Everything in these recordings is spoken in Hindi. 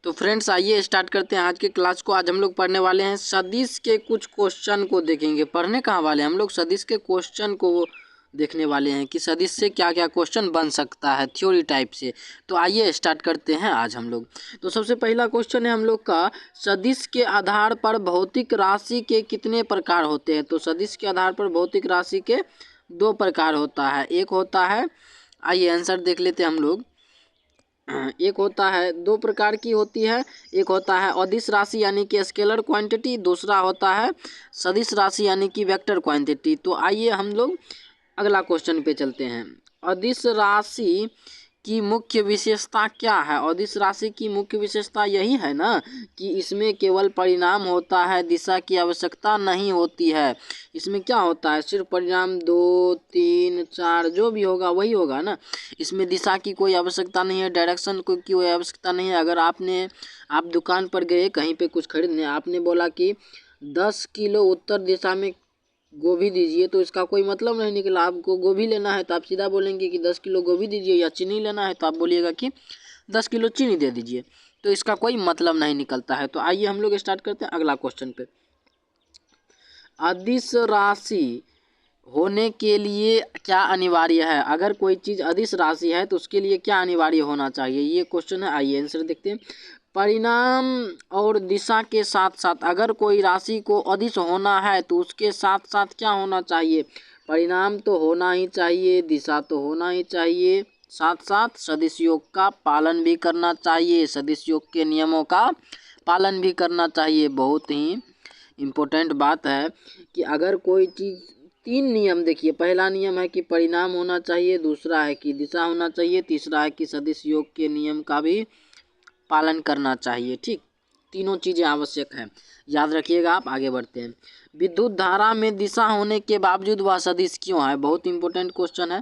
तो फ्रेंड्स आइए स्टार्ट करते हैं आज के क्लास को। आज हम लोग पढ़ने वाले हैं सदिश के कुछ क्वेश्चन को देखेंगे। पढ़ने कहाँ वाले हैं हम लोग, सदिश के क्वेश्चन को देखने वाले हैं कि सदिश से क्या क्या क्वेश्चन बन सकता है थ्योरी टाइप से। तो आइए स्टार्ट करते हैं आज हम लोग। तो सबसे पहला क्वेश्चन है हम लोग का, सदिश के आधार पर भौतिक राशि के कितने प्रकार होते हैं। तो सदिश के आधार पर भौतिक राशि के दो प्रकार होता है। एक होता है, आइए आंसर देख लेते हैं हम लोग। एक होता है, दो प्रकार की होती है। एक होता है अदिश राशि यानी कि स्केलर क्वांटिटी, दूसरा होता है सदिश राशि यानी कि वेक्टर क्वांटिटी। तो आइए हम लोग अगला क्वेश्चन पे चलते हैं। अदिश राशि की मुख्य विशेषता क्या है। अदिश राशि की मुख्य विशेषता यही है ना कि इसमें केवल परिणाम होता है, दिशा की आवश्यकता नहीं होती है। इसमें क्या होता है, सिर्फ परिणाम 2 3 4 जो भी होगा वही होगा ना। इसमें दिशा की कोई आवश्यकता नहीं है, डायरेक्शन को की कोई आवश्यकता नहीं है। अगर आप दुकान पर गए कहीं पे कुछ खरीदने, आपने बोला कि 10 किलो उत्तर दिशा में गोभी दीजिए, तो इसका कोई मतलब नहीं निकला। आपको गोभी लेना है तो आप सीधा बोलेंगे कि 10 किलो गोभी दीजिए, या चीनी लेना है तो आप बोलिएगा कि 10 किलो चीनी दे दीजिए। तो इसका कोई मतलब नहीं निकलता है। तो आइए हम लोग स्टार्ट करते हैं अगला क्वेश्चन पे। अदिश राशि होने के लिए क्या अनिवार्य है। अगर कोई चीज़ अदिश राशि है तो उसके लिए क्या अनिवार्य होना चाहिए, ये क्वेश्चन है। आइए आंसर देखते हैं। परिणाम और दिशा के साथ साथ, अगर कोई राशि को अदिश होना है तो उसके साथ साथ क्या होना चाहिए, परिणाम तो होना ही चाहिए, दिशा तो होना ही चाहिए, साथ साथ सदिश योग का पालन भी करना चाहिए, सदिश योग के नियमों का पालन भी करना चाहिए। बहुत ही इम्पोर्टेंट बात है कि अगर कोई चीज़, तीन नियम देखिए। पहला नियम है कि परिणाम होना चाहिए, दूसरा है कि दिशा होना चाहिए, तीसरा है कि सदिश योग के नियम का भी पालन करना चाहिए। ठीक, तीनों चीज़ें आवश्यक हैं, याद रखिएगा आप। आगे बढ़ते हैं। विद्युत धारा में दिशा होने के बावजूद वह सदिश क्यों है। बहुत इंपॉर्टेंट क्वेश्चन है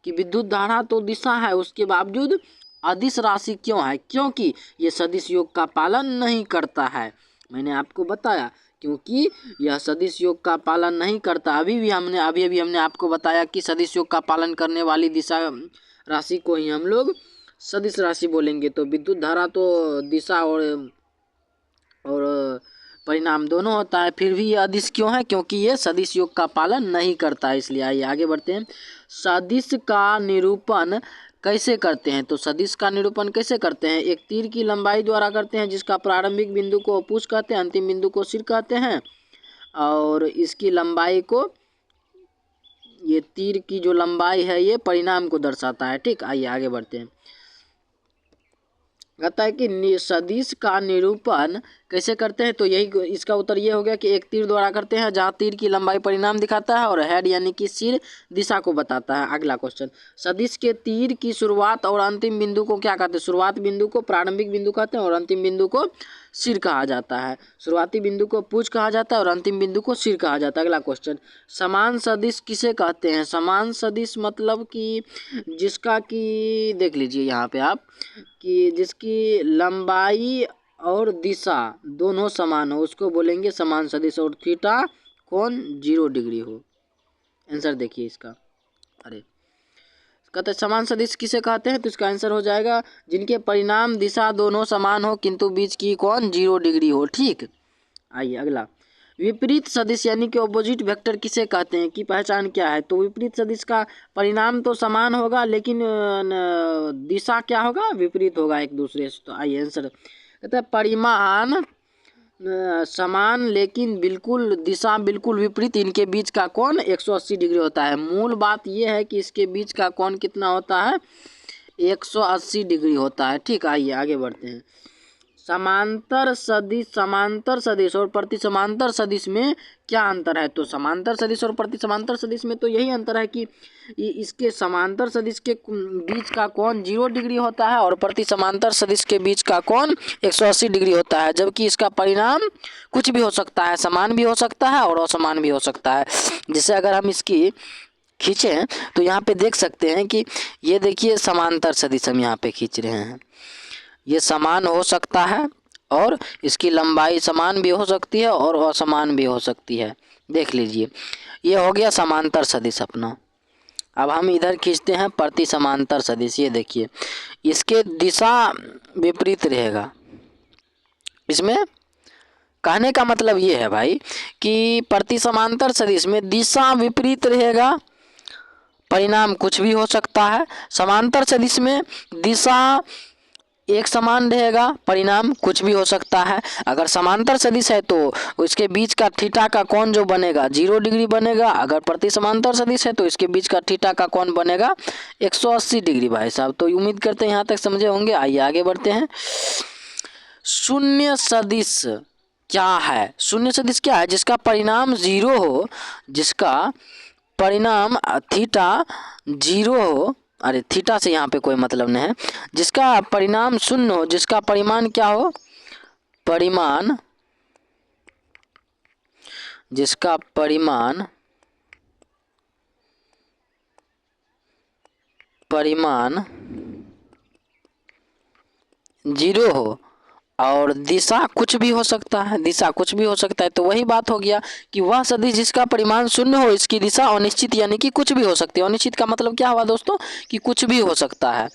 कि विद्युत धारा तो दिशा है, उसके बावजूद अदिश राशि क्यों है, क्योंकि ये सदिश योग का पालन नहीं करता है। मैंने आपको बताया क्योंकि यह सदिश योग का पालन नहीं करता। अभी हमने आपको बताया कि सदिश योग का पालन करने वाली दिशा राशि को ही हम लोग सदिश राशि बोलेंगे। तो विद्युत धारा तो दिशा और परिणाम दोनों होता है, फिर भी ये अदिश क्यों है, क्योंकि ये सदिश योग का पालन नहीं करता है, इसलिए। आइए आगे बढ़ते हैं। सदिश का निरूपण कैसे करते हैं। तो सदिश का निरूपण कैसे करते हैं, एक तीर की लंबाई द्वारा करते हैं, जिसका प्रारंभिक बिंदु को अपुष कहते हैं, अंतिम बिंदु को सिर कहते हैं, और इसकी लंबाई को, ये तीर की जो लंबाई है ये परिणाम को दर्शाता है। ठीक, आइए आगे बढ़ते हैं। कहता है कि सदिश का निरूपण कैसे करते हैं। तो यही इसका उत्तर ये हो गया कि एक तीर द्वारा करते हैं, जहाँ तीर की लंबाई परिणाम दिखाता है और हेड यानी कि सिर दिशा को बताता है। अगला क्वेश्चन, सदिश के तीर की शुरुआत और अंतिम बिंदु को क्या कहते हैं। शुरुआत बिंदु को प्रारंभिक बिंदु कहते हैं और अंतिम बिंदु को सिर कहा जाता है। शुरुआती बिंदु को पूछ कहा जाता है और अंतिम बिंदु को सिर कहा जाता है। अगला क्वेश्चन, समान सदिश किसे कहते हैं। समान सदिश मतलब कि जिसका कि, देख लीजिए यहाँ पे आप, कि जिसकी लंबाई और दिशा दोनों समान हो उसको बोलेंगे समान सदिश, और थीटा कोण 0 डिग्री हो। आंसर देखिए इसका। अरे कहते हैं समान सदिश किसे कहते हैं, तो इसका आंसर हो जाएगा जिनके परिणाम दिशा दोनों समान हो किंतु बीच की कोण 0 डिग्री हो। ठीक, आइए अगला, विपरीत सदिश यानी कि ऑपोजिट वेक्टर किसे कहते हैं, की पहचान क्या है। तो विपरीत सदिश का परिणाम तो समान होगा लेकिन दिशा क्या होगा, विपरीत होगा एक दूसरे से। तो आइए आंसर कहता है परिमाण समान लेकिन बिल्कुल दिशा बिल्कुल विपरीत, इनके बीच का कोण 180 डिग्री होता है। मूल बात यह है कि इसके बीच का कोण कितना होता है, 180 डिग्री होता है। ठीक, आइए आगे बढ़ते हैं। समांतर सदिश और प्रति समांतर सदिश में क्या अंतर है। तो समांतर सदिश और प्रति समांतर सदिश में तो यही अंतर है कि इसके समांतर सदिश के बीच का कोण 0 डिग्री होता है और प्रति समांतर सदिश के बीच का कोण 180 डिग्री होता है, जबकि इसका परिणाम कुछ भी हो सकता है, समान भी हो सकता है और असमान भी हो सकता है। जैसे अगर हम इसकी खींचें तो यहाँ पे देख सकते हैं कि ये देखिए समांतर सदिश हम यहाँ पे खींच रहे हैं, ये समान हो सकता है और इसकी लंबाई समान भी हो सकती है और असमान भी हो सकती है। देख लीजिए, ये हो गया समांतर सदिश अपना। अब हम इधर खींचते हैं प्रति समांतर सदिश। ये देखिए इसके दिशा विपरीत रहेगा, इसमें कहने का मतलब ये है भाई कि प्रति समांतर सदिश में दिशा विपरीत रहेगा, परिणाम कुछ भी हो सकता है। समांतर सदिश में दिशा एक समान रहेगा, परिणाम कुछ भी हो सकता है। अगर समांतर सदिश है तो इसके बीच का थीटा का कोण जो बनेगा 0 डिग्री बनेगा। अगर प्रति समांतर सदिश है तो इसके बीच का थीटा का कोण बनेगा 180 डिग्री भाई साहब। तो उम्मीद करते हैं यहाँ तक समझे होंगे। आइए आगे बढ़ते हैं। शून्य सदिश क्या है? शून्य सदिश क्या है? जिसका परिणाम 0 हो, जिसका परिणाम थीटा 0 हो, अरे थीटा से यहाँ पे कोई मतलब नहीं है, जिसका परिणाम शून्य हो, जिसका परिमाण क्या हो, परिमाण, जिसका परिमाण 0 हो और दिशा कुछ भी हो सकता है, दिशा कुछ भी हो सकता है। तो वही बात हो गया कि वह सदिश जिसका परिमाण शून्य हो, इसकी दिशा अनिश्चित यानी कि कुछ भी हो सकती है। अनिश्चित का मतलब क्या हुआ दोस्तों कि कुछ भी हो सकता है।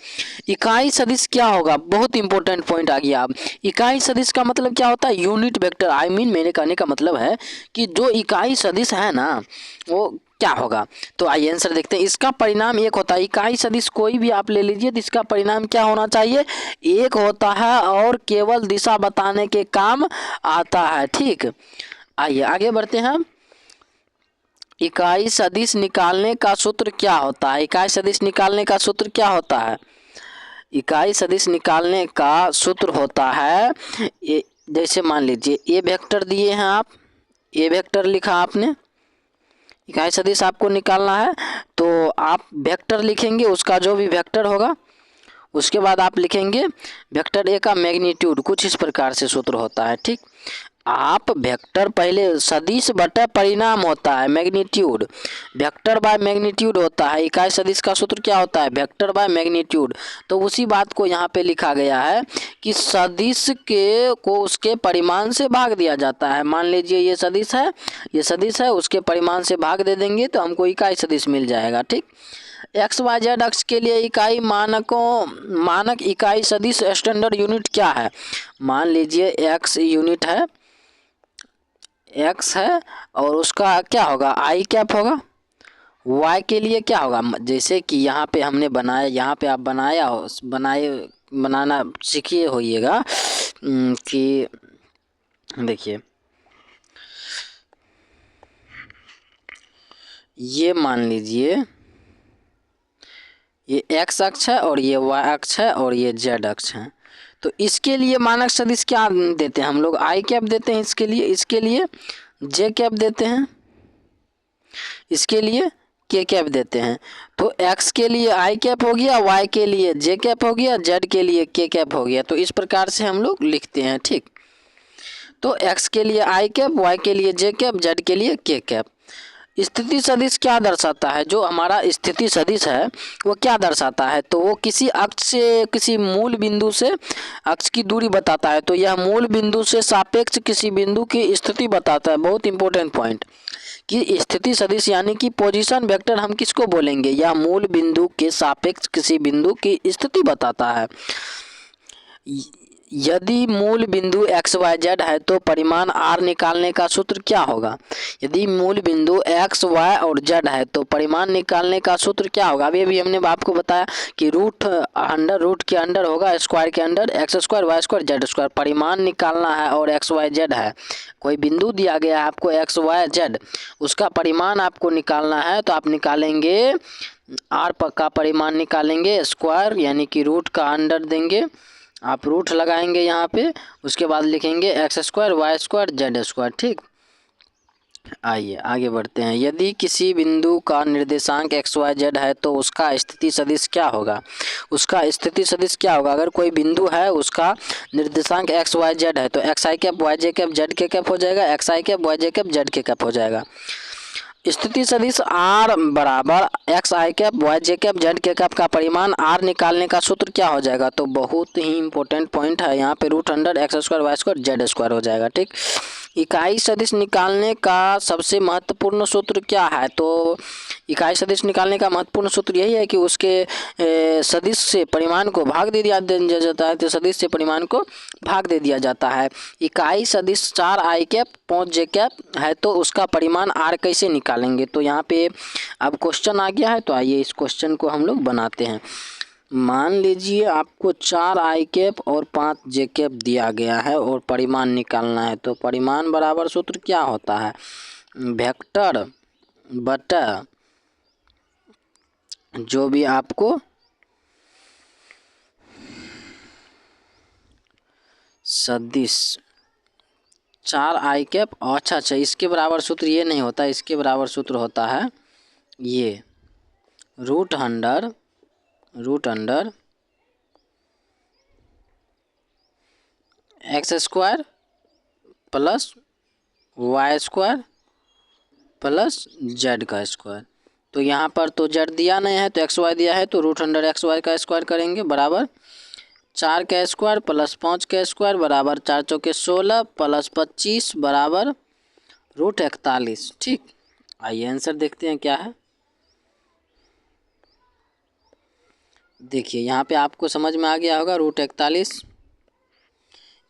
इकाई सदिश क्या होगा? बहुत इंपॉर्टेंट पॉइंट आ गया। अब इकाई सदिश का मतलब क्या होता है? Unit vector. आई मीन मेरे कहने का मतलब है कि जो इकाई सदिश है ना वो क्या होगा। तो आइए आंसर देखते हैं। इसका परिणाम एक होता है। इकाई सदिश कोई भी आप ले लीजिए, तो इसका परिणाम क्या होना चाहिए? एक होता है और केवल दिशा बताने के काम आता है। ठीक, आइए आगे बढ़ते हैं। इकाई सदिश निकालने का सूत्र क्या होता है? इकाई सदिश निकालने का सूत्र क्या होता है? इकाई सदिश निकालने का सूत्र होता है, जैसे मान लीजिए ए वेक्टर दिए हैं, आप ए वेक्टर लिखा आपने, इकाई सदिश आपको निकालना है तो आप वेक्टर लिखेंगे, उसका जो भी वेक्टर होगा उसके बाद आप लिखेंगे वेक्टर ए का मैग्नीट्यूड। कुछ इस प्रकार से सूत्र होता है। ठीक, आप वेक्टर पहले सदिश बटा परिणाम होता है मैग्नीट्यूड, वेक्टर बाय मैग्नीट्यूड होता है। इकाई सदिश का सूत्र क्या होता है? Vector by magnitude. तो उसी बात को यहाँ पे लिखा गया है कि सदिश के को उसके परिमाण से भाग दिया जाता है। मान लीजिए ये सदिश है, ये सदिश है, उसके परिमाण से भाग दे देंगे तो हमको इकाई सदिश मिल जाएगा। ठीक, एक्स वाई जेड अक्ष के लिए इकाई मानक इकाई सदिश स्टैंडर्ड यूनिट क्या है? मान लीजिए एक्स यूनिट है, एक्स है और उसका क्या होगा? आई कैप होगा। वाई के लिए क्या होगा? जैसे कि यहाँ पे हमने बनाया, यहाँ पे आप बनाना सीखिए होइएगा कि देखिए ये मान लीजिए ये एक्स अक्ष है और ये वाई अक्ष है और ये जेड अक्ष है। तो इसके लिए मानक सदिश क्या देते हैं हम लोग? आई कैप देते हैं इसके लिए जे कैप देते हैं, इसके लिए के कैप देते हैं। तो एक्स के लिए आई कैप हो गया, वाई के लिए जे कैप हो गया, जेड के लिए के कैप हो गया। तो इस प्रकार से हम लोग लिखते हैं। ठीक, तो एक्स के लिए आई कैप, वाई के लिए जे कैप, जेड के लिए के कैप। स्थिति सदिश क्या दर्शाता है? जो हमारा स्थिति सदिश है वो क्या दर्शाता है? तो वो किसी अक्ष से, किसी मूल बिंदु से अक्ष की दूरी बताता है। तो यह मूल बिंदु से सापेक्ष किसी बिंदु की स्थिति बताता है। बहुत इंपॉर्टेंट पॉइंट कि स्थिति सदिश यानी कि पोजीशन वेक्टर हम किसको बोलेंगे? यह मूल बिंदु के सापेक्ष किसी बिंदु की स्थिति बताता है। यदि मूल बिंदु एक्स वाई जेड है तो परिमाण आर निकालने का सूत्र क्या होगा? यदि मूल बिंदु एक्स वाई और जेड है तो परिमाण निकालने का सूत्र क्या होगा? अभी अभी हमने आपको बताया कि रूट के अंडर होगा, स्क्वायर के under X square Y square Z square. परिमाण निकालना है और एक्स वाई जेड है, कोई बिंदु दिया गया है आपको एक्स वाई जेड, उसका परिमाण आपको निकालना है। तो आप निकालेंगे आर का परिमाण निकालेंगे स्क्वायर यानी कि रूट का अंडर देंगे, आप रूट लगाएंगे यहाँ पे, उसके बाद लिखेंगे X square Y square Z square. ठीक, आइए आगे बढ़ते हैं। यदि किसी बिंदु का निर्देशांक एक्स वाई जेड है तो उसका स्थिति सदिश क्या होगा? उसका स्थिति सदिश क्या होगा? अगर कोई बिंदु है उसका निर्देशांक एक्स वाई जेड है तो एक्स आई cap Y J cap Z K cap हो जाएगा, एक्स आई cap Y J cap Z K cap हो जाएगा। स्थिति सदिश आर बराबर एक्स आई cap Y J cap Z K cap का परिमाण आर निकालने का सूत्र क्या हो जाएगा? तो बहुत ही इंपॉर्टेंट पॉइंट है यहाँ पे, root under X square Y square Z square हो जाएगा। ठीक, इकाई सदिश निकालने का सबसे महत्वपूर्ण सूत्र क्या है? तो इकाई सदिश निकालने का महत्वपूर्ण सूत्र यही है कि उसके सदिश से परिमाण को भाग दे दिया जाता है। तो सदिश से परिमाण को भाग दे दिया जाता है। इकाई सदिश 4 i कैप 5 j कैप है तो उसका परिमाण r कैसे निकालेंगे? तो यहाँ पे अब क्वेश्चन आ गया है, तो आइए इस क्वेश्चन को हम लोग बनाते हैं। मान लीजिए आपको 4 i कैप और 5 j कैप दिया गया है और परिमाण निकालना है। तो परिमाण बराबर सूत्र क्या होता है? वेक्टर बटा जो भी आपको सदिश 4 i कैप, अच्छा इसके बराबर सूत्र ये नहीं होता, इसके बराबर सूत्र होता है ये root under X square plus Y square plus Z का स्क्वायर। तो यहाँ पर तो जेड दिया नहीं है तो एक्स वाई दिया है, तो रूट अंडर एक्स वाई का स्क्वायर करेंगे बराबर 4 का स्क्वायर प्लस 5 का स्क्वायर बराबर 4 चौके 16 प्लस 25 बराबर रूट 41। ठीक, आइए आंसर देखते हैं क्या है। देखिए यहाँ पे आपको समझ में आ गया होगा रूट 41।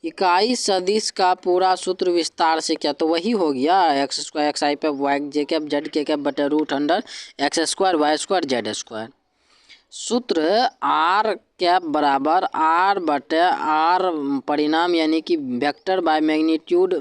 इकाई सदिश का पूरा सूत्र विस्तार से क्या, तो वही हो गया एक्स स्क्वायर एक्स आई पे Y J cap Z K cap बटे root under X square Y square Z square. सूत्र आर कैप बराबर आर बटे आर परिणाम यानी कि वेक्टर बाय मैग्नीट्यूड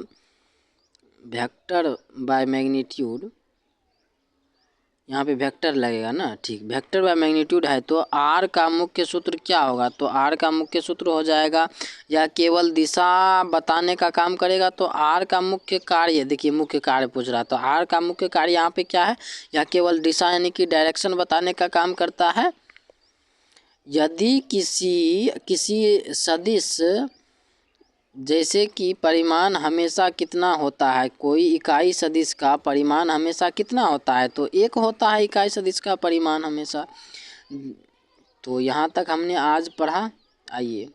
यहाँ पे वेक्टर लगेगा ना। ठीक, वेक्टर बाय मैग्नीट्यूड है तो आर का मुख्य सूत्र क्या होगा? तो आर का मुख्य सूत्र हो जाएगा, या केवल दिशा बताने का काम करेगा। तो आर का मुख्य कार्य, देखिए मुख्य कार्य पूछ रहा, तो आर का मुख्य कार्य यहाँ पे क्या है? या केवल दिशा यानी कि डायरेक्शन बताने का काम करता है। यदि किसी सदिश जैसे कि परिमाण हमेशा कितना होता है, कोई इकाई सदिश का परिमाण हमेशा कितना होता है? तो 1 होता है इकाई सदिश का परिमाण हमेशा। तो यहाँ तक हमने आज पढ़ा। आइए